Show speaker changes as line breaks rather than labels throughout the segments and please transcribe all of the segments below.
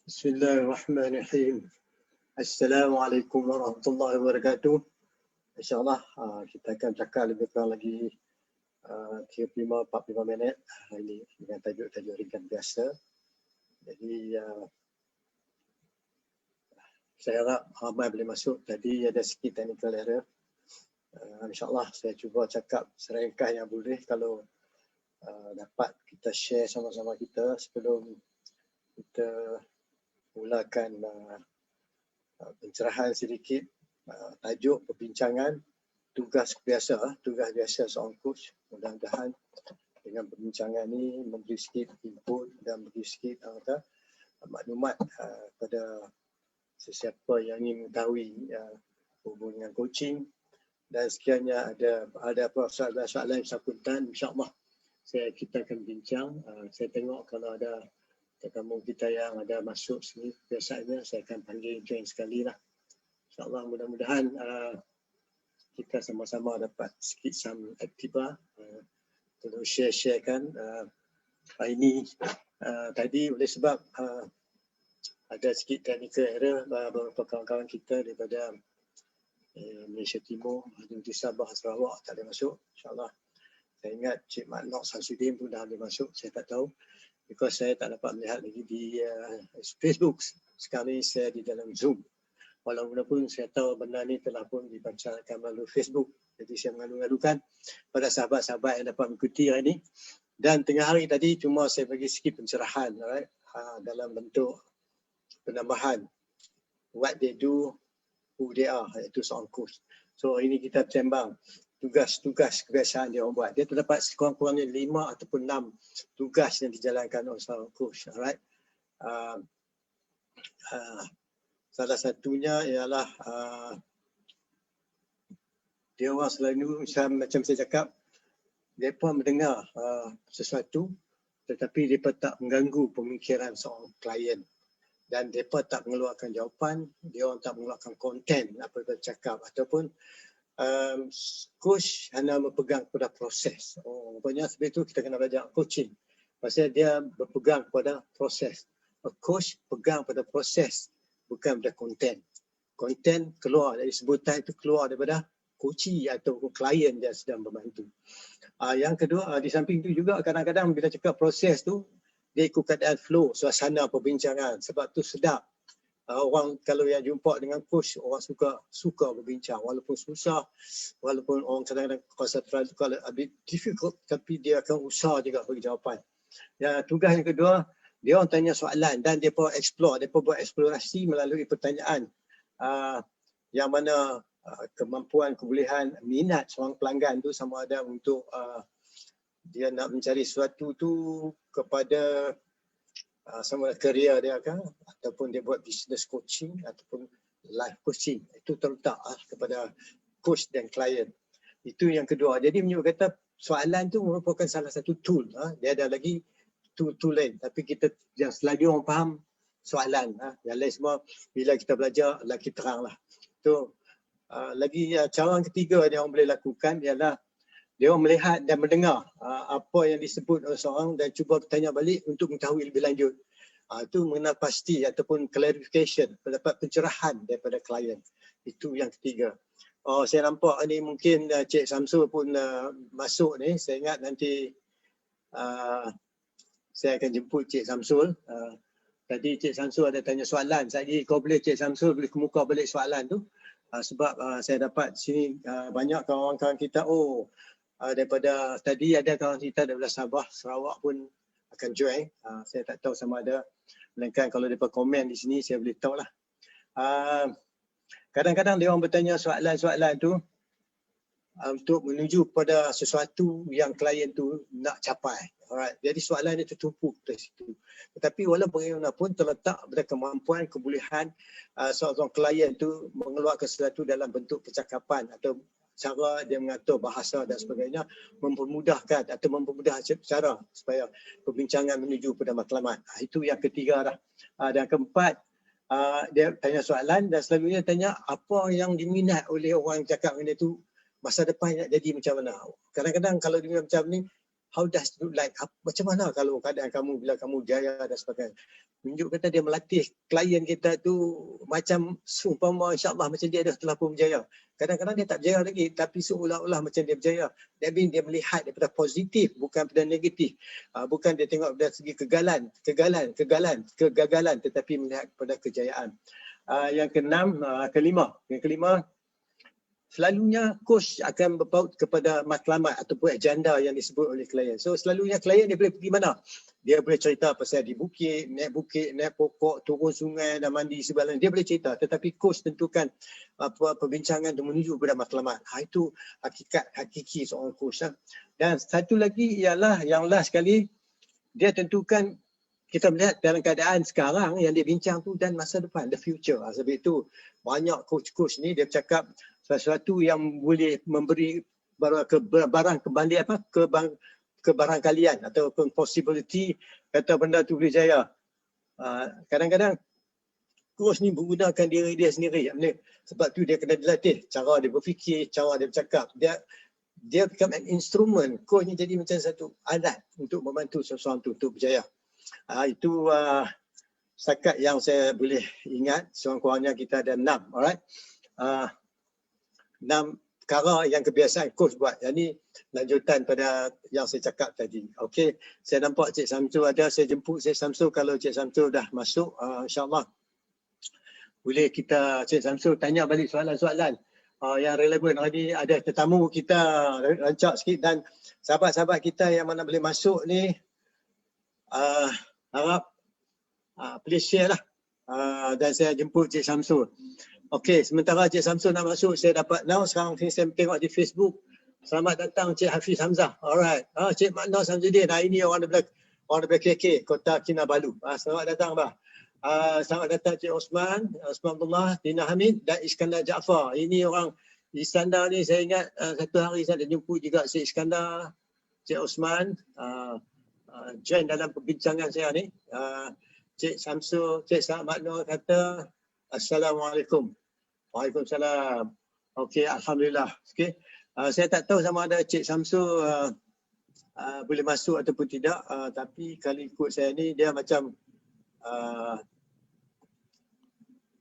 Bismillahirrahmanirrahim. Assalamualaikum warahmatullahi wabarakatuh. InsyaAllah kita akan cakap lebih kurang lagi 35-45 minit ini dengan tajuk-tajuk ringan biasa. Jadi saya harap ramai boleh masuk. Tadi ada sikit technical error. InsyaAllah saya cuba cakap seringkah yang boleh kalau dapat kita share sama-sama kita sebelum kita mulakan pencerahan sedikit. Tajuk perbincangan tugas biasa seorang coach. Mudah-mudahan dengan perbincangan ini memberi sikit input dan memberi sikit maklumat pada sesiapa yang ingin mengetahui hubungan dengan coaching. Dan sekiranya ada apa soalan-soalan sambutan, insyaAllah kita akan bincang. Saya tengok kalau ada tetamu kita yang ada masuk sini, biasanya saya akan panggil join sekali lah. InsyaAllah mudah-mudahan kita sama-sama dapat sikit some aktifah. Untuk share-sharekan hari ini. Tadi oleh sebab ada sikit technical error beberapa kawan-kawan kita daripada Malaysia Timur, di Sabah, Sarawak tak boleh masuk. InsyaAllah saya ingat Cik Maknok Samsudin pun dah boleh masuk, saya tak tahu. Because saya tak dapat melihat lagi di Facebook. Sekarang ni saya di dalam Zoom. Walaupun saya tahu benda ni telah pun dipancarkan melalui Facebook. Jadi saya mengalu-alukan pada sahabat-sahabat yang dapat mengikuti hari ini. Dan tengah hari tadi cuma saya bagi sikit pencerahan dalam bentuk penambahan what they do, who they are, iaitu seorang coach. So ini kita sembang tugas-tugas kebiasaan dia orang buat. Dia terdapat sekurang-kurangnya 5 ataupun 6 tugas yang dijalankan oleh seorang coach. Alright. Salah satunya ialah dia orang selalu macam saya cakap, mereka mendengar sesuatu tetapi mereka tak mengganggu pemikiran seorang klien. Dan mereka tak mengeluarkan jawapan, dia orang tak mengeluarkan konten apa yang cakap ataupun coach hanya berpegang pada proses. Rupanya sebab itu kita kena belajar coaching. Pasal dia berpegang pada proses. Coach pegang pada proses, bukan pada konten. Konten keluar dari sebutan itu, keluar daripada coachee atau klien dia sedang membantu. Yang kedua, di samping itu juga kadang-kadang bila cakap proses tu, dia ikut keadaan flow, suasana perbincangan. Sebab tu sedap. Orang kalau yang jumpa dengan coach, orang suka berbincang walaupun susah, walaupun orang kadang-kadang rasa terlalu a bit difficult, tapi dia akan usaha juga bagi jawapan. Tugas yang kedua, dia orang tanya soalan dan dia pun explore, dia pun buat eksplorasi melalui pertanyaan yang mana kemampuan, kebolehan, minat seorang pelanggan tu sama ada untuk dia nak mencari sesuatu tu kepada sama ada kerjaya dia kan, ataupun dia buat business coaching ataupun life coaching. Itu terletak kepada coach dan klien. Itu yang kedua. Jadi menyebut kata soalan tu merupakan salah satu tool. Dia ada lagi tool lain. Tapi kita yang selagi orang faham soalan. Yang lain semua bila kita belajar lagi terang lah. Itu lagi cara yang ketiga yang orang boleh lakukan ialah dia orang melihat dan mendengar apa yang disebut oleh seorang dan cuba bertanya balik untuk mengetahui lebih lanjut. Itu mengenal pasti ataupun clarification, mendapat pencerahan daripada klien. Itu yang ketiga. Saya nampak ni mungkin Cik Samsul pun masuk ni. Saya ingat nanti saya akan jemput Cik Samsul. Tadi Cik Samsul ada tanya soalan. Jadi kau boleh Cik Samsul boleh kemuka balik soalan tu. Sebab saya dapat sini banyak kawan-kawan kita daripada tadi ada kawan kita daripada Sabah, Sarawak pun akan join. Saya tak tahu sama ada, melainkan kalau mereka komen di sini saya boleh tahu lah. Kadang-kadang dia orang bertanya soalan-soalan tu untuk menuju pada sesuatu yang klien tu nak capai. Alright. Jadi soalan dia tertumpu dari situ. Tetapi walaupun bagaimanapun terletak pada kemampuan, kebolehan seorang klien tu mengeluarkan sesuatu dalam bentuk percakapan atau cara dia mengatur bahasa dan sebagainya, mempermudahkan atau mempermudah cara supaya perbincangan menuju pada matlamat. Itu yang ketiga dah. Dan keempat, dia tanya soalan dan selalunya tanya apa yang diminat oleh orang cakap dengan dia tu, masa depan nak jadi macam mana. Kadang-kadang kalau dia macam ni, how does it look like, macam mana kalau keadaan kamu bila kamu jaya dan sebagainya. Tunjuk kata dia melatih klien kita tu macam seumpama insyaAllah macam dia dah telah pun berjaya. Kadang-kadang dia tak berjaya lagi tapi seolah-olah macam dia berjaya. Dia melihat daripada positif bukan pada negatif. Bukan dia tengok dari segi kegagalan tetapi melihat pada kejayaan. Yang kelima, selalunya coach akan berpaut kepada matlamat ataupun agenda yang disebut oleh klien. So selalunya klien dia boleh pergi mana? Dia boleh cerita pasal di bukit, naik pokok, turun sungai dan mandi sebagainya. Dia boleh cerita tetapi coach tentukan perbincangan untuk menuju kepada matlamat. Itu hakiki seorang coach. Dan satu lagi ialah yang last sekali, dia tentukan kita melihat dalam keadaan sekarang yang dia bincang tu dan masa depan, the future. Sebab itu banyak coach-coach ni dia bercakap sesuatu yang boleh memberi barang kembali ke barangkalian ataupun possibility kata benda tu boleh jaya. Kadang-kadang coach ni menggunakan diri dia sendiri. Sebab tu dia kena dilatih cara dia berfikir, cara dia bercakap. Dia become an instrument. Coach ni jadi macam satu alat untuk membantu seseorang tu untuk berjaya. Itu setakat yang saya boleh ingat. Sekurang-kurangnya kita ada 6. Alright. 6 perkara yang kebiasaan coach buat. Yang ni lanjutan pada yang saya cakap tadi. Okey, saya nampak Cik Samsul ada. Saya jemput Cik Samsul. Kalau Cik Samsul dah masuk, insyaAllah boleh kita Cik Samsul tanya balik soalan-soalan yang relevan. Hari ni ada tetamu kita rancak sikit dan sahabat-sahabat kita yang mana boleh masuk ni harap please share lah. Dan saya jemput Cik Samsul. Okey, sementara Cik Samsul nak masuk, saya dapat sekarang saya tengok di Facebook. Selamat datang Cik Hafiz Hamzah. Alright. Cik Makna Samsudin. Ini orang daripada KK, Kota Kinabalu. Selamat datang bah. Selamat datang Cik Osman Abdullah, Tina Hamid dan Iskandar Jaafar. Ini orang Iskandar ni saya ingat satu hari saya ada jemput juga Cik Iskandar, Cik Osman join dalam perbincangan saya ni. Cik Samsul, Cik Makna kata Assalamualaikum. Waalaikumsalam. Okey, alhamdulillah. Okey. Saya tak tahu sama ada Cik Samsul boleh masuk ataupun tidak, tapi kali ikut saya ni dia macam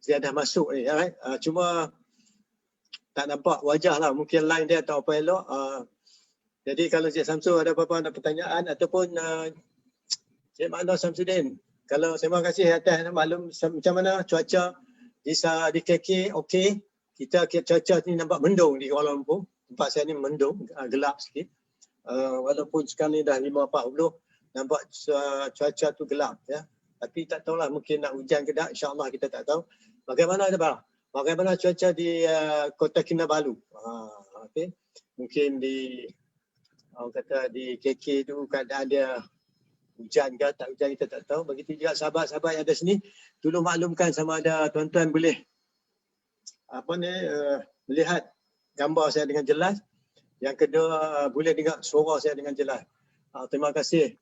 dia dah masuk ni, right? Cuma tak nampak wajah lah, mungkin line dia atau apa elok. Jadi kalau Cik Samsul ada apa-apa nak pertanyaan ataupun Cik Makna Samsudin, kalau terima kasih atas maklum macam mana cuaca di KK. Okey, kita cuaca ni nampak mendung di Kuala Lumpur. Tempat saya ni mendung, gelap sikit. Walaupun sekarang ni dah 5.40, nampak cuaca tu gelap ya. Tapi tak tahulah mungkin nak hujan ke tak, insya-Allah kita tak tahu. Bagaimana bagaimana cuaca di Kota Kinabalu? Okey. Mungkin di orang kata di KK tu keadaan dia hujan ke tak hujan kita tak tahu. Begitu juga sahabat-sahabat yang ada sini, tolong maklumkan sama ada tuan-tuan boleh melihat gambar saya dengan jelas. Yang kedua boleh dengar suara saya dengan jelas. Terima kasih.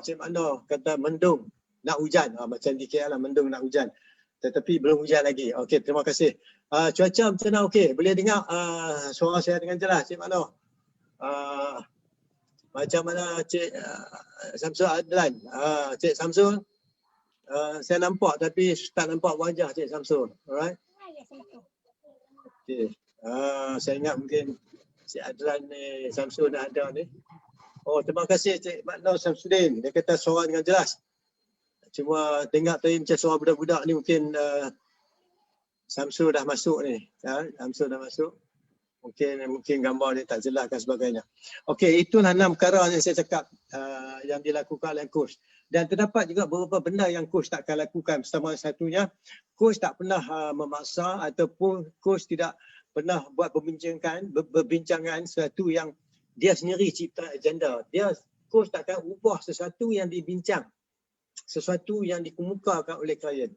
Cik Makna kata mendung nak hujan. Macam di KL lah, mendung nak hujan. Tetapi belum hujan lagi. Okey, terima kasih. Cuaca macam mana? Okey, boleh dengar suara saya dengan jelas Cik Makna? Macam mana Cik Samsul Adlan? Cik Samsul, saya nampak tapi tak nampak wajah Cik Samsul. Alright? Okay. Saya ingat mungkin Cik Adlan ni, Samsul dah ada ni. Terima kasih Cik Makna Samsudin. Dia kata suara dengan jelas. Cuma dengar tadi macam suara budak-budak ni mungkin Samsul dah masuk ni. Samsul dah masuk. Mungkin gambar dia tak jelas dan sebagainya. Okey, itulah 6 perkara yang saya cakap yang dilakukan oleh coach. Dan terdapat juga beberapa benda yang coach tak akan lakukan. Pertama satunya, coach tak pernah memaksa ataupun coach tidak pernah buat perbincangan sesuatu yang dia sendiri cipta agenda. Coach tak akan ubah sesuatu yang dibincang, sesuatu yang dikemukakan oleh klien.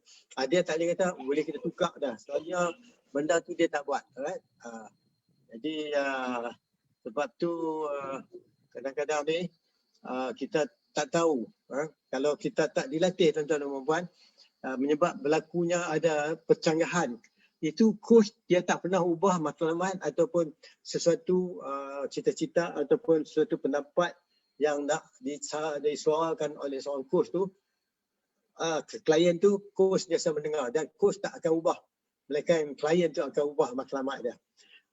Dia tak boleh kata boleh kita tukar dah. Soalnya benda tu dia tak buat. Alright? Jadi sebab tu kadang-kadang ni kita tak tahu kalau kita tak dilatih tuan-tuan dan puan-puan, menyebab berlakunya ada percanggahan. Itu coach dia tak pernah ubah matlamat ataupun sesuatu cita-cita ataupun sesuatu pendapat yang nak disuarakan oleh seorang coach tu, klien tu, coach biasa mendengar dan coach tak akan ubah, melainkan klien tu akan ubah matlamat dia.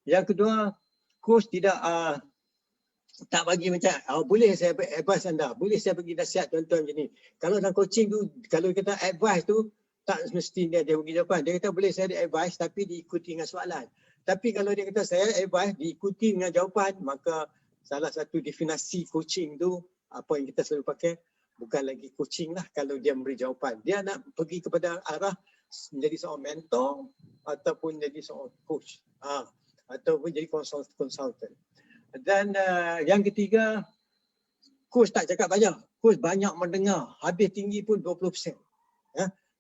Yang kedua, coach tak bagi macam, boleh saya advice anda, boleh saya bagi nasihat tuan-tuan macam ni. Kalau dalam coaching tu, kalau kita advice tu, tak mesti dia bagi jawapan. Dia kata boleh saya advice tapi diikuti dengan soalan. Tapi kalau dia kata saya advice diikuti dengan jawapan, maka salah satu definisi coaching tu, apa yang kita selalu pakai, bukan lagi coaching lah kalau dia memberi jawapan. Dia nak pergi kepada arah menjadi seorang mentor ataupun jadi seorang coach. Ataupun jadi consultant. Dan yang ketiga, coach tak cakap banyak. Coach banyak mendengar. Habis tinggi pun 20%.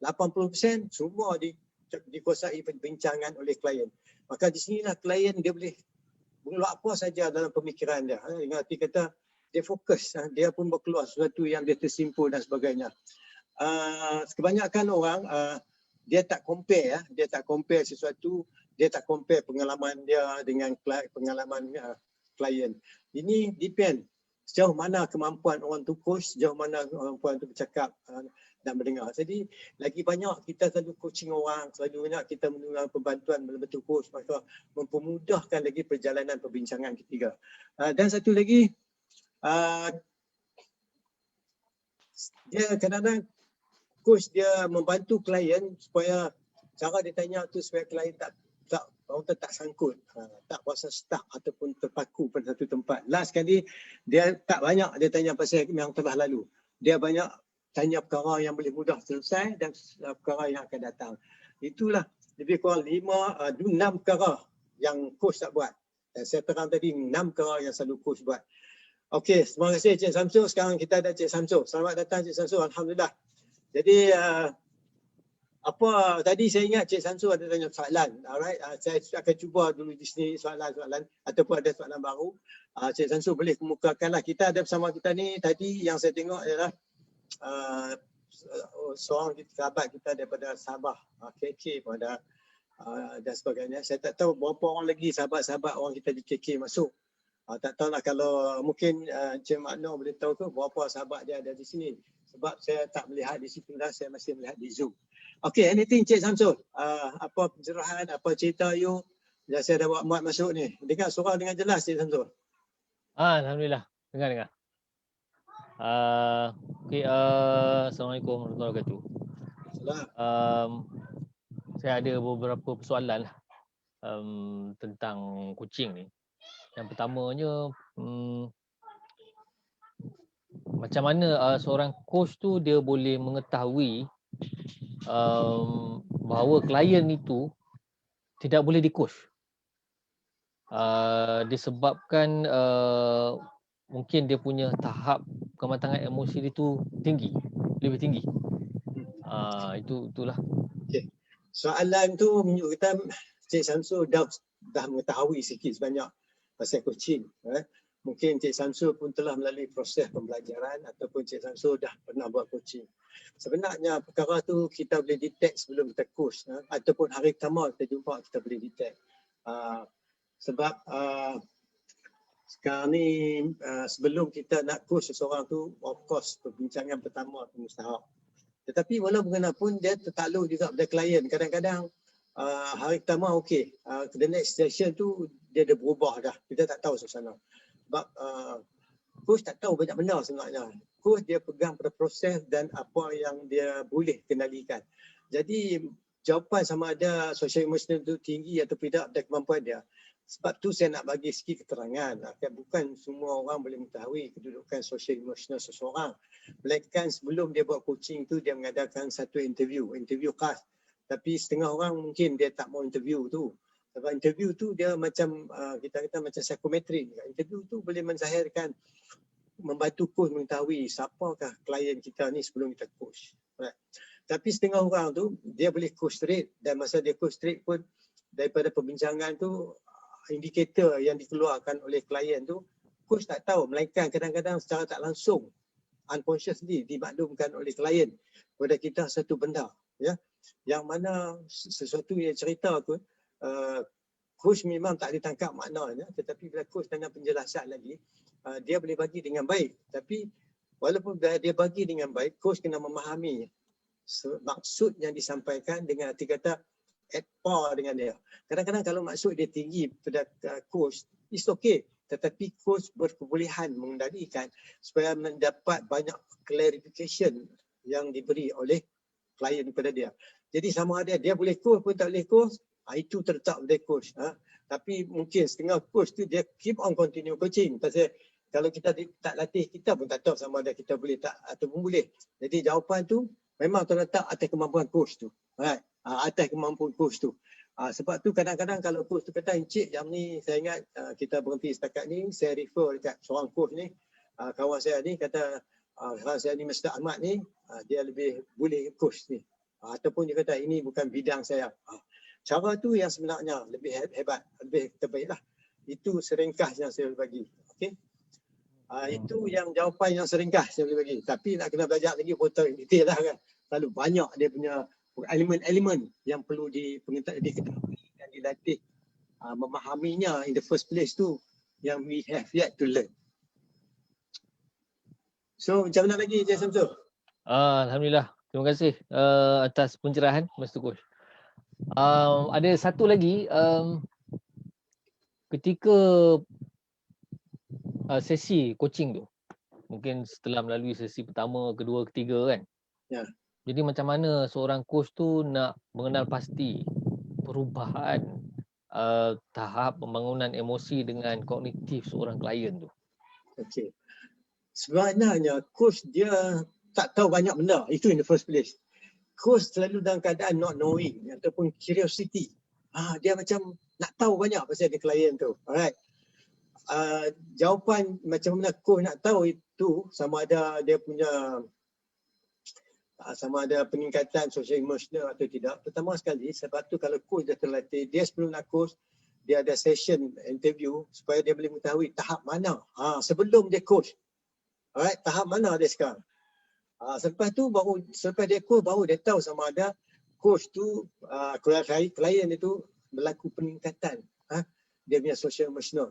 80% semua dikuasai perbincangan oleh klien. Maka di sinilah klien dia boleh mengeluar apa saja dalam pemikiran dia. Dengan arti kata, dia fokus. Dia pun berkeluar sesuatu yang dia tersimpul dan sebagainya. Kebanyakan orang, dia tak compare. Dia tak compare sesuatu. Dia tak compare pengalaman dia dengan pengalaman klien. Ini depend sejauh mana kemampuan orang tu coach, sejauh mana kemampuan tu bercakap dan mendengar. Jadi lagi banyak kita selalu coaching orang, selalu banyak kita mendengar pembantuan betul coach, maka mempermudahkan lagi perjalanan perbincangan ketiga. Dan satu lagi, dia kadang-kadang coach dia membantu klien supaya cara dia tanya tu supaya klien orang tu tak sangkut, tak rasa stuck ataupun terpaku pada satu tempat. Last sekali, dia tak banyak dia tanya pasal yang telah lalu. Dia banyak tanya perkara yang boleh mudah selesai dan perkara yang akan datang. Itulah lebih kurang 6 perkara yang coach tak buat. Dan saya terang tadi 6 perkara yang selalu coach buat. Okey, terima kasih Cik Samsul. Sekarang kita ada Cik Samsul. Selamat datang Cik Samsul. Alhamdulillah. Jadi, tadi saya ingat Cik Samsul ada tanya soalan. Alright, saya akan cuba dulu di sini soalan-soalan ataupun ada soalan baru. Cik Samsul boleh kemukakanlah. Kita ada bersama kita ni tadi yang saya tengok adalah seorang sahabat kita daripada Sabah, KK pada dan sebagainya. Saya tak tahu berapa orang lagi sahabat-sahabat orang kita di KK masuk. Tak tahulah kalau mungkin Cik Makno boleh tahu ke berapa sahabat dia ada di sini. Sebab saya tak melihat di situ dah, saya masih melihat di Zoom. Okay, anything Cik Samsul? Apa pencerahan, apa cerita you yang saya dah buat muat masuk ni? Dengar suara dengan jelas Cik Samsul?
Alhamdulillah, dengar. Okay, Assalamualaikum warahmatullahi wabarakatuh. Saya ada beberapa persoalan tentang coaching ni. Yang pertamanya, macam mana seorang coach tu dia boleh mengetahui bahawa klien itu tidak boleh di-coach. Disebabkan mungkin dia punya tahap kematangan emosi dia tu lebih tinggi. Itulah.
Okay. Soalan tu menunjuk kita Cik Samsul dah mengetahui sikit sebanyak pasal coaching. Mungkin Cik Samsul pun telah melalui proses pembelajaran ataupun Cik Samsul dah pernah buat coaching. Sebenarnya perkara tu kita boleh detect sebelum kita coach, ataupun hari pertama kita jumpa kita boleh detect. Sebab sekarang ni sebelum kita nak coach seseorang tu, of course perbincangan pertama tu mustahak. Tetapi walaupun bagaimanapun dia tertakluk juga pada klien. Kadang-kadang hari pertama okey, the next session tu dia dah berubah dah. Kita tak tahu suasana. Sebab coach tak tahu banyak benda sebenarnya. Coach dia pegang pada proses dan apa yang dia boleh kendalikan. Jadi jawapan sama ada social emotional tu tinggi atau tidak dan kemampuan dia. Sebab tu saya nak bagi sikit keterangan. Bukan semua orang boleh mengetahui kedudukan social emotional seseorang. Melainkan sebelum dia buat coaching tu dia mengadakan satu interview khas. Tapi setengah orang mungkin dia tak mau interview tu. Sebab interview tu dia macam kita kata macam psikometrik. Interview tu boleh menzahirkan, membantu coach mengetahui siapakah klien kita ni sebelum kita coach. Right. Tapi setengah orang tu dia boleh coach straight dan masa dia coach straight pun daripada perbincangan tu indikator yang dikeluarkan oleh klien tu coach tak tahu, melainkan kadang-kadang secara tak langsung unconsciously dimaklumkan oleh klien kepada kita satu benda, ya, yang mana sesuatu yang cerita tu coach memang tak ditangkap maknanya, tetapi bila coach tanya penjelasan lagi, dia boleh bagi dengan baik. Tapi walaupun dia bagi dengan baik, coach kena memahami maksud yang disampaikan dengan arti kata at par dengan dia. Kadang-kadang kalau maksud dia tinggi pada coach, it's okay. Tetapi coach berkebolehan mengendalikan supaya mendapat banyak clarification yang diberi oleh klien kepada dia. Jadi sama ada dia boleh coach pun tak boleh coach, itu terletak pada coach. Tapi mungkin setengah coach tu dia keep on continue coaching. Pasal kalau kita tak latih, kita pun tak tahu sama ada kita boleh tak ataupun boleh. Jadi jawapan tu memang terletak atas kemampuan coach tu. Right? Atas kemampuan coach tu. Sebab tu kadang-kadang kalau coach tu kata, Encik jam ni saya ingat kita berhenti setakat ni, saya refer dekat seorang coach ni, kawan saya ni kata, kawan saya ni Mr. Ahmad ni, dia lebih boleh coach ni. Ataupun dia kata ini bukan bidang saya. Cara tu yang sebenarnya lebih hebat, lebih terbaik lah. Itu seringkas yang saya bagi. Okay? Itu yang jawapan yang seringkas saya boleh bagi. Tapi nak kena belajar lagi foto in detail lah kan. Terlalu banyak dia punya elemen-elemen yang perlu diketahui dan dilatih. Memahaminya in the first place tu yang we have yet to learn. So macam mana lagi Encik Samsul?
Alhamdulillah. Terima kasih atas pencerahan Mr. Coach. Ada satu lagi, ketika sesi coaching tu, mungkin setelah melalui sesi pertama, kedua, ketiga kan.
Ya.
Jadi macam mana seorang coach tu nak mengenal pasti perubahan tahap pembangunan emosi dengan kognitif seorang klien tu?
Okey. Sebenarnya coach dia tak tahu banyak benda. Itu in the first place. Coach selalu dalam keadaan not knowing ataupun curiosity. Dia macam nak tahu banyak pasal dia klien tu. Alright. Jawapan macam mana coach nak tahu itu sama ada dia punya sama ada peningkatan social emotional atau tidak. Pertama sekali, sebab tu kalau coach dah terlatih, dia sebelum nak coach, dia ada session interview supaya dia boleh mengetahui tahap mana sebelum dia coach. Alright, tahap mana dia sekarang. Selepas tu baru, selepas dia coach baru dia tahu sama ada coach tu klien itu berlaku peningkatan dia punya social emotional.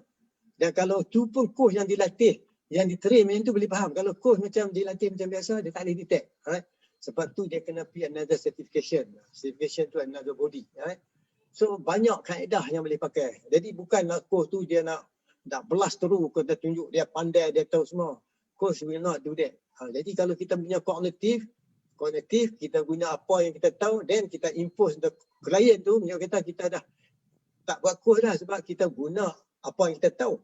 Dan kalau tu pun coach yang dilatih, yang diterima yang tu boleh faham. Kalau coach macam dilatih macam biasa, dia tak boleh detect. Alright. Sebab tu dia kena pergi another certification. Certification tu another body. Alright. So banyak kaedah yang boleh pakai. Jadi bukanlah coach tu dia nak belas terus, kita tunjuk dia pandai, dia tahu semua. Coach will not do that. Jadi kalau kita punya kognitif, kita guna apa yang kita tahu, then kita impose the client tu, kita dah tak buat coach dah sebab kita guna apa yang kita tahu.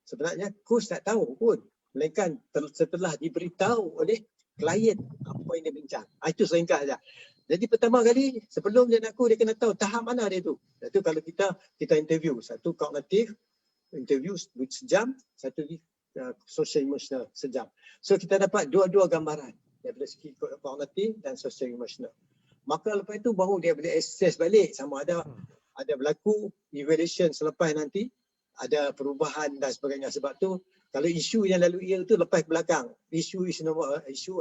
Sebenarnya coach tak tahu pun. Melainkan setelah diberitahu oleh klien apa yang dia bincang. Itu seringkas saja. Jadi pertama kali sebelum dia nak coach, dia kena tahu tahap mana dia tu. Itu kalau kita interview. Satu kognitif, interview sejam. Satu social emotional sejam. So kita dapat dua-dua gambaran. Daripada segi kognitif dan social emotional. Maka lepas itu baru dia boleh assess balik sama ada berlaku evaluation selepas nanti. Ada perubahan dan sebagainya. Sebab tu kalau isu yang lalu ia tu lepas belakang, isu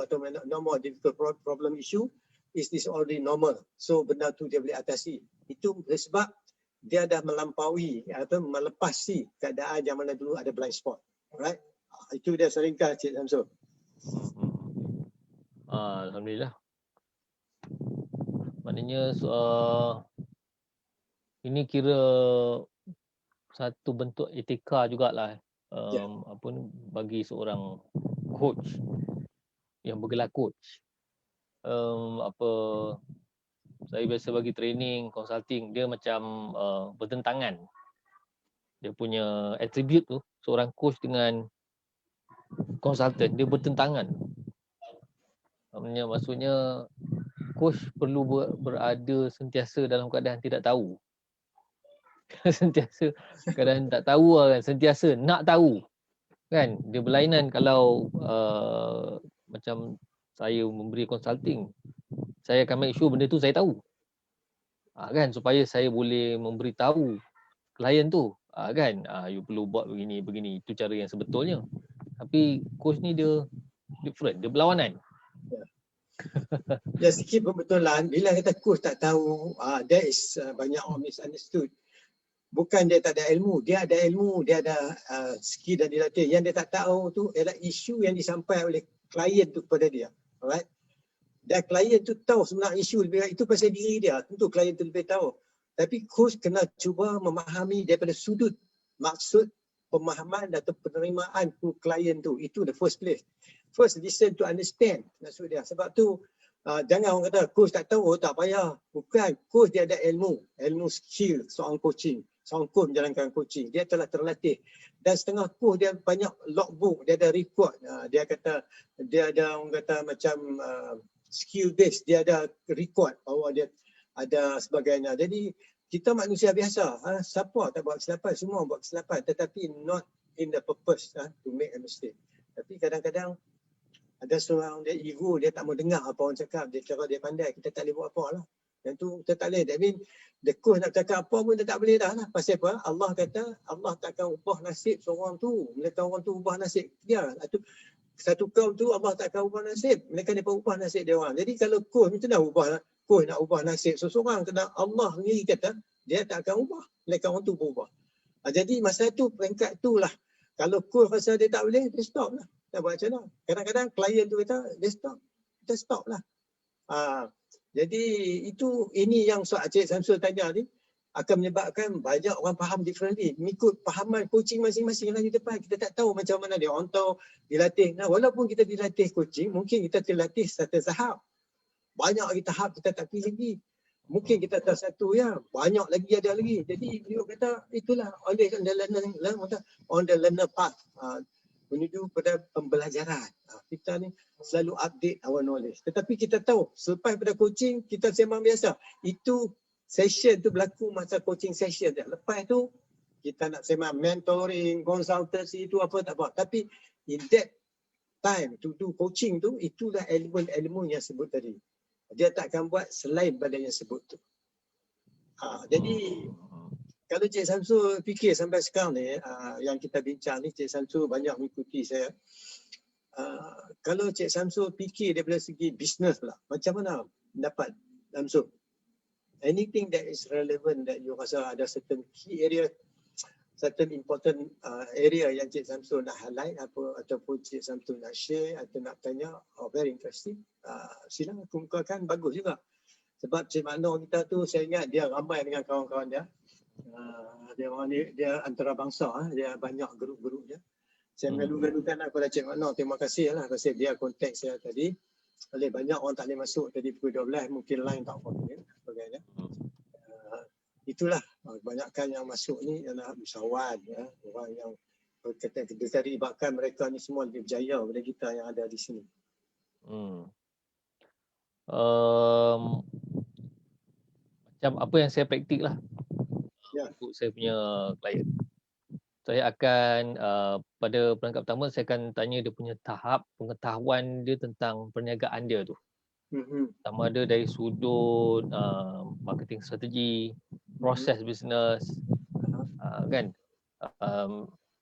atau normal difficult problem issue is this already normal. So benda tu dia boleh atasi. Itu sebab dia dah melampaui atau melepasi keadaan yang mana dulu ada blind spot. Alright. Itu dia seringkas Cik Samsul.
Alhamdulillah. Maknanya ini kira satu bentuk etika jugalah bagi seorang coach yang bergelar coach. Saya biasa bagi training, consulting, dia macam bertentangan. Dia punya attribute tu, seorang coach dengan consultant, dia bertentangan. Maksudnya coach perlu berada sentiasa dalam keadaan tidak tahu. Sentiasa keadaan tak tahu kan, sentiasa nak tahu kan. Dia berlainan kalau macam saya memberi consulting, saya akan make sure benda tu saya tahu kan, supaya saya boleh memberitahu klien tu kan, you perlu buat begini, itu cara yang sebetulnya. Tapi coach ni dia different, dia berlawanan.
Ya, sikit pembetulan. Bila kata coach tak tahu, there is banyak misunderstood. Bukan dia tak ada ilmu, dia ada ilmu, dia ada skill dan dilatih. Yang dia tak tahu tu ialah isu yang disampaikan oleh klien tu kepada dia. Alright? Dan klien tu tahu sebenarnya isu lebih baik itu pasal diri dia. Tentu klien tu lebih tahu. Tapi coach kena cuba memahami daripada sudut maksud pemahaman atau penerimaan tu klien tu. Itu the first place. First listen to understand maksud dia. Sebab tu jangan orang kata coach tak tahu, tak payah. Bukan, coach dia ada ilmu skill soal coaching. Seorang coach menjalankan coaching, dia telah terlatih. Dan setengah coach dia banyak logbook, dia ada record. Dia kata, dia ada orang kata macam skill base, dia ada record bahawa dia ada sebagainya. Jadi kita manusia biasa, siapa tak buat kesilapan, semua buat kesilapan, tetapi not in the purpose to make a mistake. Tapi kadang-kadang ada seorang dia ego, dia tak mau dengar apa orang cakap, dia kira dia pandai, kita tak boleh buat apa lah. Yang tu kita tak boleh. That mean the coach nak cakap apa pun dia tak boleh dah lah. Pasal apa? Allah kata Allah takkan ubah nasib seorang tu. Mereka orang tu ubah nasib dia. Satu kaum tu Allah takkan ubah nasib. Mereka dia ubah nasib dia orang. Jadi kalau coach macam nak ubah, coach nak ubah nasib seseorang, kena Allah sendiri kata dia tak akan ubah. Mereka orang tu berubah. Jadi masa tu peringkat tu lah. Kalau coach rasa dia tak boleh, dia stop lah. Tak buat macam mana. Kadang-kadang klien tu kata dia stop. Kita stop lah. Jadi ini yang soal Cik Samsul tanya ni akan menyebabkan banyak orang faham differently. Mengikut fahaman coaching masing-masing lah di depan. Kita tak tahu macam mana dia. Orang tahu dilatih. Nah, walaupun kita dilatih coaching, mungkin kita terlatih satu tahap. Banyak lagi tahap kita tak pergi lagi. Mungkin kita tak satu ya, banyak lagi ada lagi. Jadi beliau kata itulah on the learner path. Menuju pada pembelajaran. Kita ni selalu update our knowledge. Tetapi kita tahu, selepas pada coaching, kita sembang biasa. Itu session tu berlaku masa coaching session. Lepas tu, kita nak sembang mentoring, consultancy, itu apa tak apa. Tapi in that time to do coaching tu, itulah elemen-elemen yang sebut tadi. Dia tak akan buat selain pada yang sebut tu. Jadi, kalau Cik Samsul fikir sampai sekarang ni, yang kita bincang ni, Cik Samsul banyak mengikuti saya. Kalau Cik Samsul fikir daripada segi bisnes pula, macam mana dapat Samsul? Anything that is relevant that you rasa ada certain key area, certain important area yang Cik Samsul nak highlight apa ataupun Cik Samsul nak share atau nak tanya, very interesting. Silakan kemukakan, bagus juga. Sebab Cik Makno kita tu, saya ingat dia ramai dengan kawan-kawan dia. Dia orang ni, dia antarabangsa, dia banyak grup-grup dia. Saya mengadu-gadukan kepada Cik Makno, terima kasih lah pasal dia kontak saya tadi. Oleh banyak orang tak boleh masuk tadi pukul 12, mungkin line tak apa sebagainya. Itulah kebanyakan yang masuk ni adalah usahawan, orang yang keterlibatkan mereka ni semua lebih berjaya daripada kita yang ada di sini.
Macam apa yang saya praktik lah untuk saya punya klien. Saya akan pada perangkap pertama saya akan tanya dia punya tahap pengetahuan dia tentang perniagaan dia tu. Sama ada dari sudut marketing strategi, proses bisnes, kan?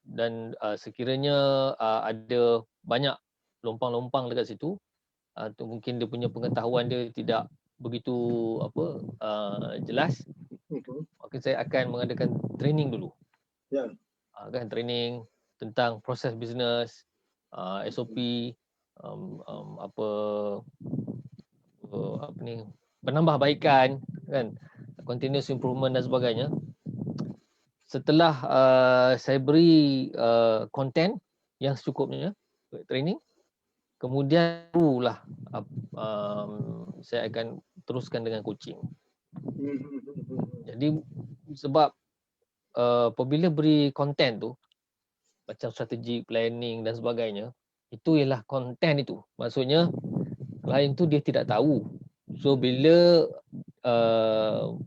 Dan sekiranya ada banyak lompang-lompang dekat situ, atau mungkin dia punya pengetahuan dia tidak begitu jelas, maka saya akan mengadakan training dulu. Kan, training tentang proses bisnes, SOP, penambahbaikan, kan, continuous improvement dan sebagainya. Setelah saya beri konten yang secukupnya training, kemudian barulah saya akan teruskan dengan coaching. Jadi sebab apabila beri konten tu macam strategi, planning dan sebagainya, itu ialah konten itu. Maksudnya klien tu dia tidak tahu. So bila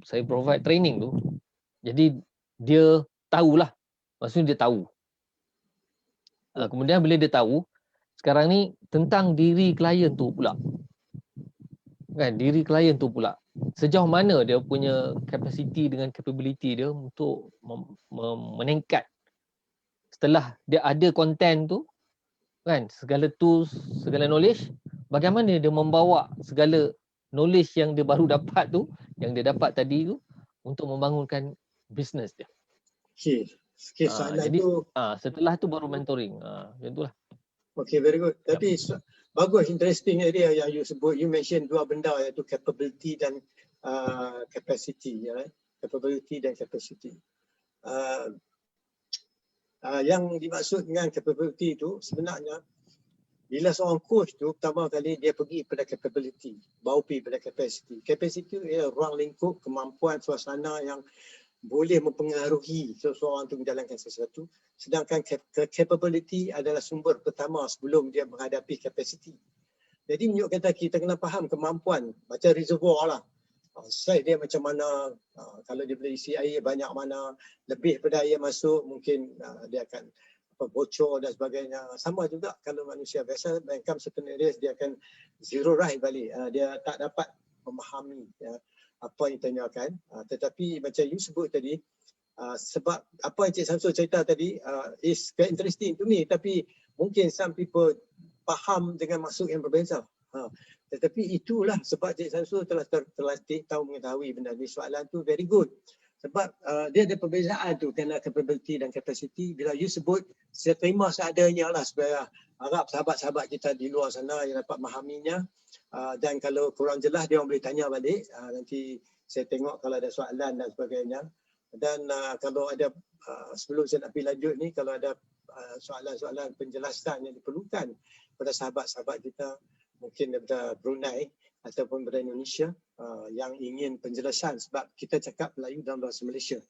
saya provide training tu, jadi dia tahulah. Maksudnya dia tahu. Kemudian bila dia tahu, sekarang ni tentang diri klien tu pula. Kan, diri klien tu pula. Sejauh mana dia punya capacity dengan capability dia untuk meningkat setelah dia ada konten tu, kan, segala tools, segala knowledge, bagaimana dia membawa segala knowledge yang dia baru dapat tu, yang dia dapat tadi tu, untuk membangunkan bisnes dia.
Okay. Okay, soalan
Jadi
tu.
setelah tu baru mentoring. Macam itulah.
Okay, very good. Tapi bagus, interesting area yang you sebut. You mention dua benda, iaitu capability dan capacity. Ya, capability dan capacity. Yang dimaksud dengan capability itu sebenarnya bila seorang coach tu pertama kali dia pergi pada capability, baru pergi pada capacity. Capacity ialah ruang lingkup, kemampuan, suasana yang boleh mempengaruhi seseorang untuk menjalankan sesuatu. Sedangkan capability adalah sumber pertama sebelum dia menghadapi capacity. Jadi menunjuk kata kita kena faham kemampuan, macam reservoir lah. Site dia macam mana, kalau dia boleh isi air banyak mana, lebih pada air masuk mungkin dia akan bocor dan sebagainya. Sama juga kalau manusia biasa, come certain areas dia akan zero right balik. Dia tak dapat memahami apa yang ditanyakan. Tetapi macam you sebut tadi, sebab apa yang Cik Samsul cerita tadi is very interesting to me, tapi mungkin some people faham dengan maksud yang berbeza. Tetapi itulah sebab Cik Samsul telah terlatih tahu mengetahui benda ni. Soalan tu very good. Sebab dia ada perbezaan tu kena capability dan capacity. Bila you sebut, saya terima seadanya lah supaya harap sahabat-sahabat kita di luar sana yang dapat memahaminya. Dan kalau kurang jelas dia orang boleh tanya balik. Nanti saya tengok kalau ada soalan dan sebagainya. Dan kalau ada, sebelum saya nak pergi lanjut ni, kalau ada soalan-soalan penjelasan yang diperlukan pada sahabat-sahabat kita, mungkin daripada Brunei ataupun daripada Indonesia yang ingin penjelasan, sebab kita cakap Melayu dalam bahasa Malaysia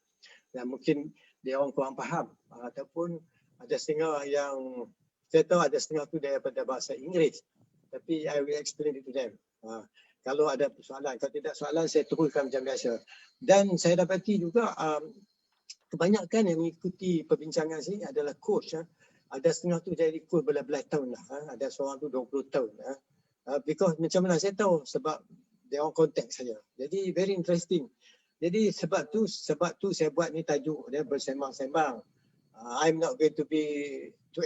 dan mungkin dia orang kurang faham, ataupun ada setengah yang saya tahu ada setengah tu daripada bahasa Inggeris, tapi I will explain it to them. Kalau ada soalan, kalau tidak soalan saya teruskan macam biasa. Dan saya dapati juga kebanyakan yang mengikuti perbincangan sini adalah coach. Ada setengah tu jadi coach belah-belah tahun lah. Ada seorang tu 20 tahun. Because macam mana saya tahu, sebab dia orang contact saya. Jadi very interesting. Jadi sebab tu saya buat ni tajuk dia bersembang-sembang. I'm not going to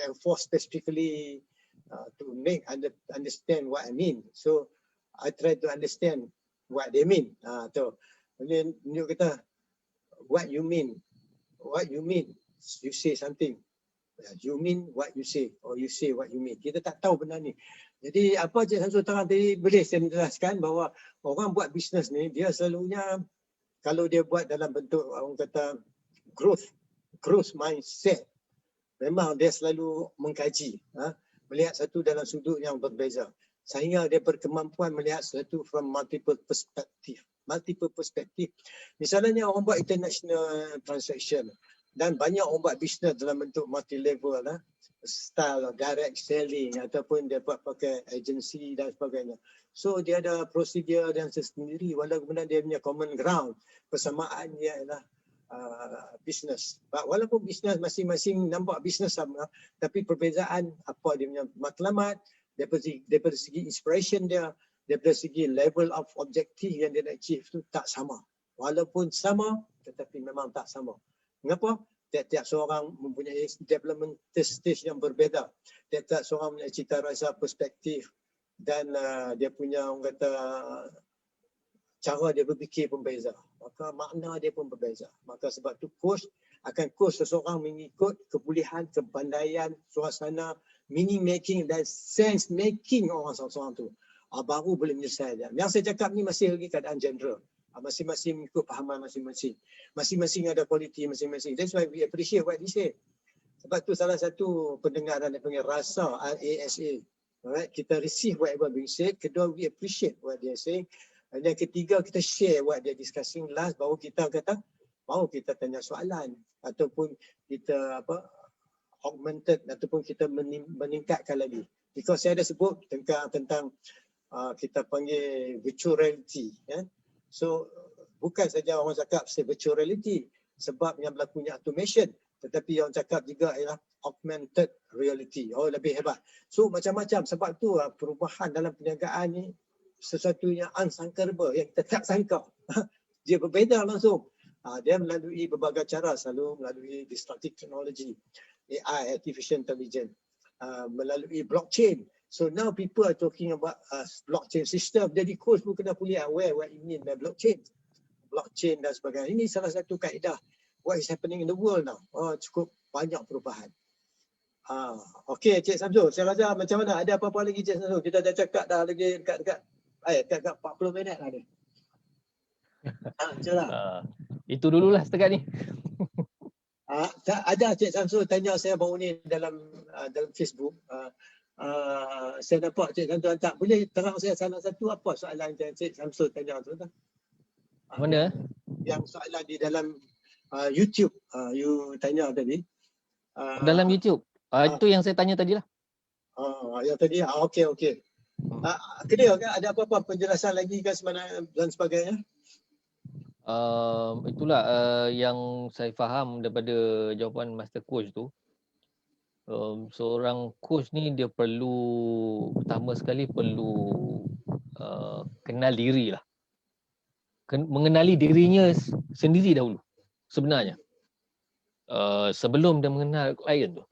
enforce specifically to make understand what I mean. So I try to understand what they mean. Kemudian menunjuk kata what you mean. What you mean, you say something. You mean what you say, or you say what you mean. Kita tak tahu benda ni. Jadi apa Cik Samsul terang tadi, boleh saya menjelaskan bahawa orang buat bisnes ni, dia selalunya kalau dia buat dalam bentuk orang kata growth mindset, memang dia selalu mengkaji, melihat satu dalam sudut yang berbeza. Sehingga dia berkemampuan melihat sesuatu from multiple perspective. Misalnya orang buat international transaction dan banyak orang buat bisnes dalam bentuk multi-level style direct selling ataupun dia buat pakai agency dan sebagainya. So dia ada prosedur dan sendiri, walaupun dia punya common ground, persamaan dia ialah bisnes. Walaupun bisnes masing-masing nampak bisnes sama, tapi perbezaan apa dia punya matlamat, daripada segi inspiration dia, daripada segi level of objective yang dia nak achieve tu tak sama. Walaupun sama, tetapi memang tak sama. Mengapa? Tiap-tiap seorang mempunyai development stage yang berbeza. Tiap-tiap seorang mempunyai cita rasa, perspektif dan dia punya orang kata cara dia berfikir pun berbeza. Maka makna dia pun berbeza. Maka sebab tu coach seseorang mengikut kebolehan, kepandaian, suasana, meaning making dan sense making orang seorang tu. Baru boleh menyelesaikan dia. Yang saya cakap ni masih lagi keadaan general. Masing-masing mengikut pahaman masing-masing. Masing-masing ada kualiti masing-masing. That's why we appreciate what they say. Sebab tu salah satu pendengaran yang panggil rasa, RASA. Alright, kita receive whatever being said. Kedua, we appreciate what they saying. Dan yang ketiga, kita share what they discussing. Last, baru kita tanya soalan. Ataupun kita augmented ataupun kita meningkatkan lagi. Because saya ada sebut tentang kita panggil virtual reality. So bukan saja orang cakap virtual reality sebab yang berlakunya automation, tetapi yang cakap juga ialah augmented reality. Lebih hebat. So macam-macam. Sebab tu perubahan dalam perniagaan ni sesuatu yang unsangkable, yang kita tak sangka. Dia berbeza langsung. Dia melalui berbagai cara, selalu melalui disruptive technology, AI, artificial intelligence, melalui blockchain. So now people are talking about blockchain system. Jadi coach pun kena fully aware what you mean by blockchain dan sebagainya. Ini salah satu kaedah what is happening in the world now. Cukup banyak perubahan. Okey Cik Samsul, saya rasa macam mana? Ada apa-apa lagi Cik Samsul? Kita dah cakap dah lagi dekat 40 minit lah ni. Macam mana?
Itu dululah setakat ni.
Ada Cik Samsul tanya saya baru ni dalam Facebook. Saya nampak Cik Samsul hantar. Boleh terang saya salah satu apa soalan yang Cik Samsul tanya tu?
Mana?
Yang soalan di dalam YouTube. You tanya tadi.
Dalam YouTube. Itu yang saya tanya tadi lah.
Yang tadi. Okey. Clear kan? Ada apa-apa penjelasan lagi kan dan sebagainya?
Itulah yang saya faham daripada jawapan Master Coach tu. Seorang coach ni dia perlu, pertama sekali perlu kenal diri lah. Mengenali dirinya sendiri dahulu sebenarnya. Sebelum dia mengenal klien tu.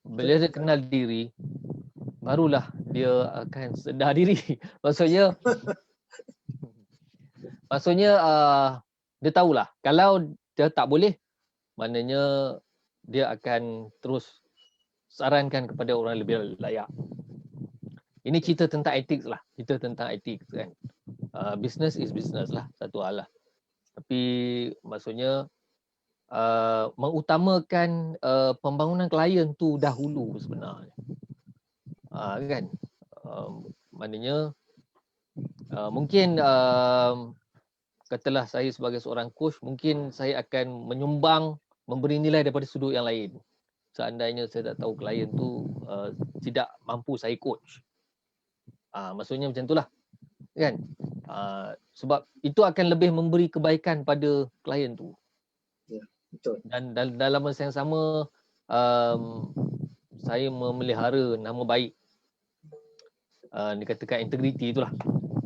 Bila dia kenal diri, barulah dia akan sedar diri. Maksudnya dia tahulah kalau dia tak boleh, maknanya dia akan terus sarankan kepada orang lebih layak. Ini cerita tentang etik lah. Cerita tentang etik kan. Business is business lah, satu hal lah. Tapi maksudnya mengutamakan pembangunan klien tu dahulu sebenarnya. Kan? Maknanya mungkin katalah saya sebagai seorang coach, mungkin saya akan menyumbang, memberi nilai daripada sudut yang lain. Seandainya saya tak tahu klien tu tidak mampu saya coach. Maksudnya macam itulah. Kan? Sebab itu akan lebih memberi kebaikan pada klien tu.
Ya, betul.
Dan dalam masa yang sama saya memelihara nama baik. Dikatakan integriti itulah.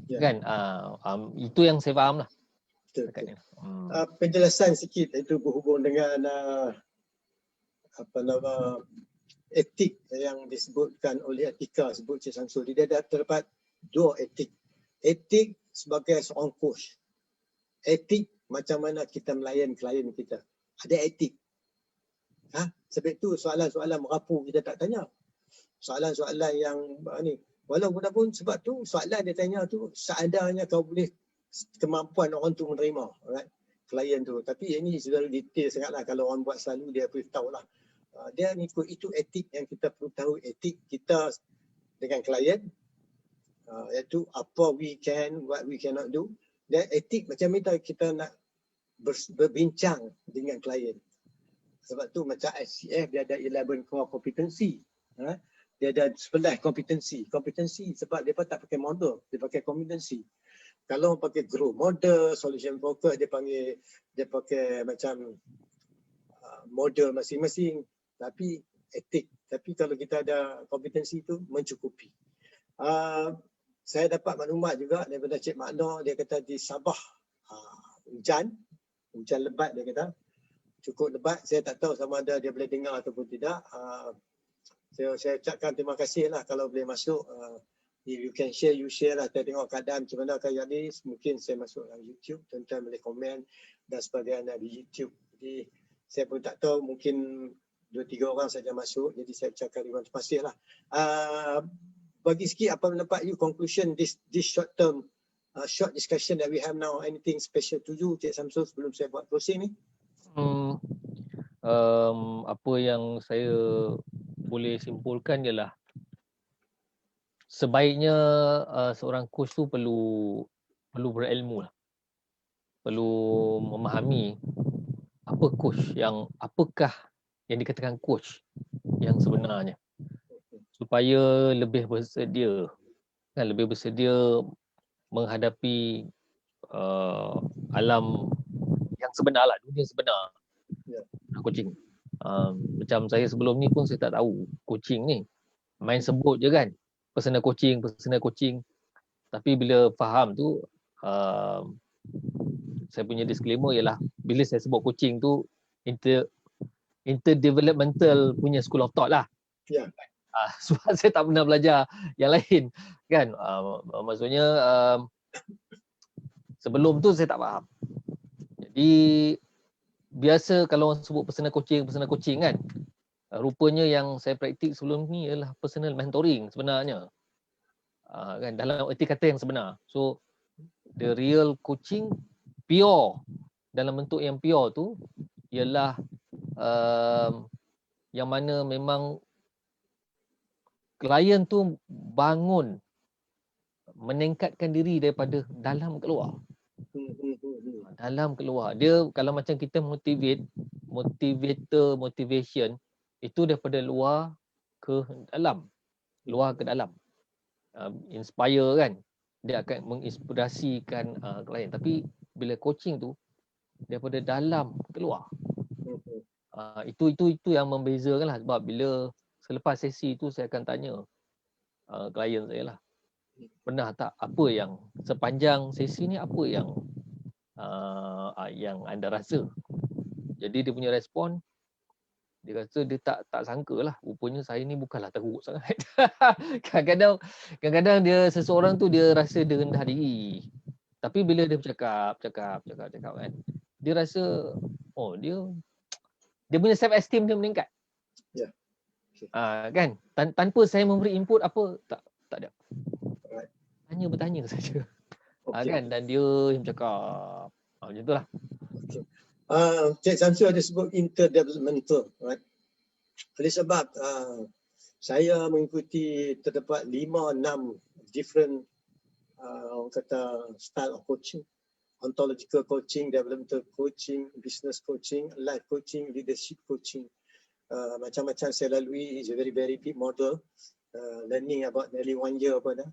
Ya. Kan? Itu yang saya faham lah.
Betul. Penjelasan sikit itu berhubung dengan etik yang disebutkan oleh Etika sebut Cik Samsul. Dia terdapat dua etik. Etik sebagai seorang coach. Etik macam mana kita melayan klien kita. Ada etik. Sebab itu soalan-soalan merapu kita tak tanya. Soalan-soalan yang ni. Walaupun sebab tu soalan dia tanya tu seadanya kau boleh kemampuan orang tu menerima klien tu. Tapi ini sudah detail sangatlah. Kalau orang buat selalu dia beritahu lah. Dia ikut itu etik yang kita perlu tahu. Etik kita dengan klien, iaitu apa what we cannot do. Dan etik macam mana kita nak berbincang dengan klien. Sebab tu macam SCF dia ada 11 core competency. Dia ada 11 kompetensi. Kompetensi sebab dia tak pakai model, dia pakai kompetensi. Kalau pakai growth model, solution focus, dia pakai macam model masing-masing. Tapi etik. Tapi kalau kita ada kompetensi itu mencukupi. Saya dapat maklumat juga daripada Cik Makno, dia kata di Sabah hujan lebat dia kata. Cukup lebat. Saya tak tahu sama ada dia boleh dengar ataupun tidak. Saya ucapkan terima kasih lah kalau boleh masuk. If you can share, you share lah. Saya tengok keadaan macam mana kali ni. Mungkin saya masuk dalam YouTube. Tuan-tuan boleh komen dan sebagainya di YouTube. Jadi saya pun tak tahu, mungkin 2-3 orang saja masuk. Jadi saya ucapkan terima kasih lah. Bagi sikit apa pendapat you, conclusion this short term, short discussion that we have now. Anything special to you, Cik Samsul, sebelum saya buat closing ni?
Apa yang saya boleh simpulkan ialah sebaiknya seorang coach tu perlu berilmu lah. Perlu memahami apakah yang dikatakan coach yang sebenarnya, supaya lebih bersedia menghadapi alam yang sebenar lah, dunia sebenar. Coaching. Macam saya sebelum ni pun saya tak tahu coaching ni. Main sebut je kan, personal coaching. Tapi bila faham tu, saya punya disclaimer ialah bila saya sebut coaching tu interdevelopmental punya school of thought lah.
Ya.
Sebab saya tak pernah belajar yang lain kan. Maksudnya sebelum tu saya tak faham. Jadi biasa kalau orang sebut personal coaching kan, rupanya yang saya praktik sebelum ni ialah personal mentoring sebenarnya. Kan dalam erti kata yang sebenar. So the real coaching pure, dalam bentuk yang pure tu ialah yang mana memang klien tu bangun, meningkatkan diri daripada dalam keluar. Dalam keluar. Dia kalau macam kita motivation itu daripada luar ke dalam. Luar ke dalam. Inspire kan. Dia akan menginspirasikan klien. Tapi bila coaching tu daripada dalam keluar. Itu yang membezakan lah. Sebab bila selepas sesi tu saya akan tanya klien saya lah, pernah tak apa yang sepanjang sesi ni apa yang anda rasa. Jadi dia punya respon, dia rasa dia tak sangka lah, rupanya saya ni bukanlah teruk sangat. Kadang-kadang dia seseorang tu dia rasa dia rendah diri, tapi bila dia bercakap kan, dia rasa dia punya self esteem dia meningkat.
Ya.
Kan tanpa saya memberi input apa, tak ada.
Right.
Bertanya saja.
Okay.
Kan, dan dia yang cakap macam itulah.
Okay. Cik Samsul ada sebut interdevelopmental, right? Oleh sebab saya mengikuti terdapat 5-6 different orang kata style of coaching. Ontological coaching, developmental coaching, business coaching, life coaching, leadership coaching. Macam-macam saya lalui, is a very big model. Learning about nearly 1 year apa dah.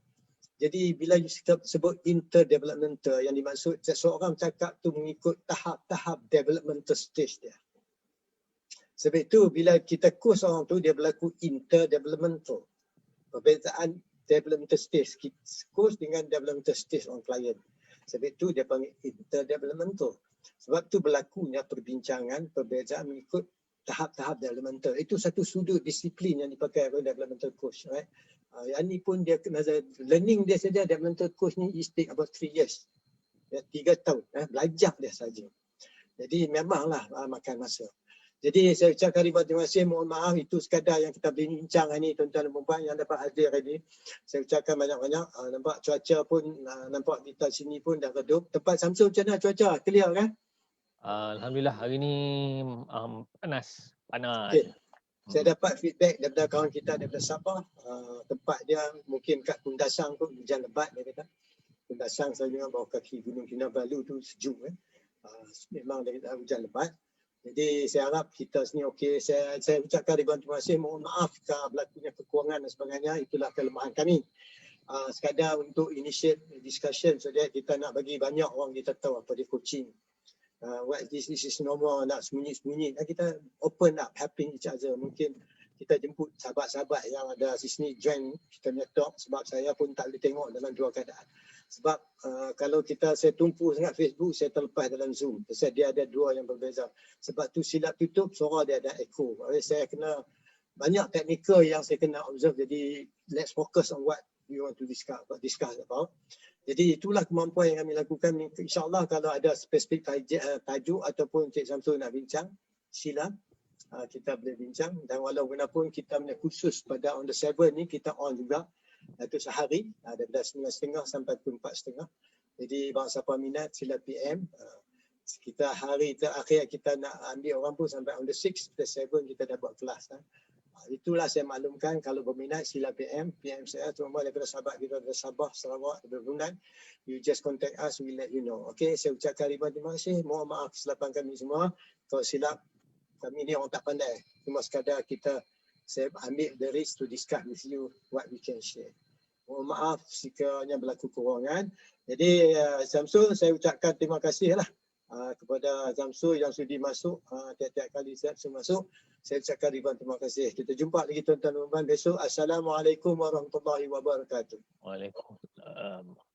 Jadi bila sebut interdevelopmental, yang dimaksud seseorang cakap tu mengikut tahap-tahap developmental stage dia. Sebab itu bila kita coach orang tu, dia berlaku interdevelopmental. Perbezaan developmental stage, coach dengan developmental stage orang klien. Sebab itu dia panggil interdevelopmental. Sebab tu berlakunya perbincangan, perbezaan mengikut tahap-tahap developmental. Itu satu sudut disiplin yang dipakai oleh developmental coach, right? Yang ni pun dia kena learning dia saja, developmental coach ni is take about 3 years. 3 tahun, belajar dia saja. Jadi memanglah makan masa. Jadi saya ucapkan ribuan terima kasih, mohon maaf itu sekadar yang kita bincang hari ni tuan-tuan dan puan yang dapat hadir hari ni. Saya ucapkan banyak-banyak. Nampak cuaca pun, nampak kita sini pun dah redup. Tempat Samsul macam mana cuaca? Clear kan?
Alhamdulillah hari ni panas.
Okay. Saya dapat feedback daripada kawan kita daripada Sabah. Tempat dia mungkin kat Kundasang pun hujan lebat dia kata. Kundasang saya dengar bawah kaki Gunung Kinabalu tu sejuk kan. Memang dia kata hujan lebat. Jadi saya harap kita sini okey. Saya ucapkan ribuan terima kasih. Mohon maaf jika berlakunya kekurangan dan sebagainya. Itulah kelemahan kami. Sekadar untuk initiate discussion so that kita nak bagi banyak orang kita tahu apa dia coaching. What this is normal, nak sembunyi-sembunyi. Kita open up, helping each other. Mungkin kita jemput sahabat-sahabat yang ada di sini join kita punya talk sebab saya pun tak boleh tengok dalam dua keadaan. Sebab kalau saya tumpu sangat Facebook, saya terlepas dalam Zoom. Sebab dia ada dua yang berbeza. Sebab tu silap tutup, suara dia ada echo. Saya kena banyak teknikal yang saya kena observe. Jadi let's focus on what we want to discuss about. Jadi itulah kemampuan yang kami lakukan. InsyaAllah kalau ada spesifik tajuk ataupun Cik Samsul nak bincang, sila kita boleh bincang. Dan walaupun kita punya khusus pada on the 7 ni, kita on juga. Itu sehari, daripada 9.30 sampai 4.30. Jadi bangsa siapa minat sila PM. Kita hari terakhir kita nak ambil orang pun sampai on the 6, the 7 kita dah buat kelas. Itulah saya maklumkan, kalau berminat sila PM saya terutama daripada sahabat kita dari Sabah, Sarawak, dari Brunei. You just contact us, we let you know. Okay, saya ucapkan ribuan terima kasih. Mohon maaf kesilapan kami semua. Kalau silap, kami ni orang tak pandai. Cuma sekadar saya ambil the risk to discuss with you what we can share. Mohon maaf sekiranya berlaku kekurangan. Jadi Samsul, saya ucapkan terima kasih lah kepada Samsul yang sudi masuk. Tiap-tiap kali Samsul masuk, saya ucapkan ribuan terima kasih. Kita jumpa lagi tuan-tuan dan puan besok. Assalamualaikum warahmatullahi wabarakatuh.
Waalaikumsalam.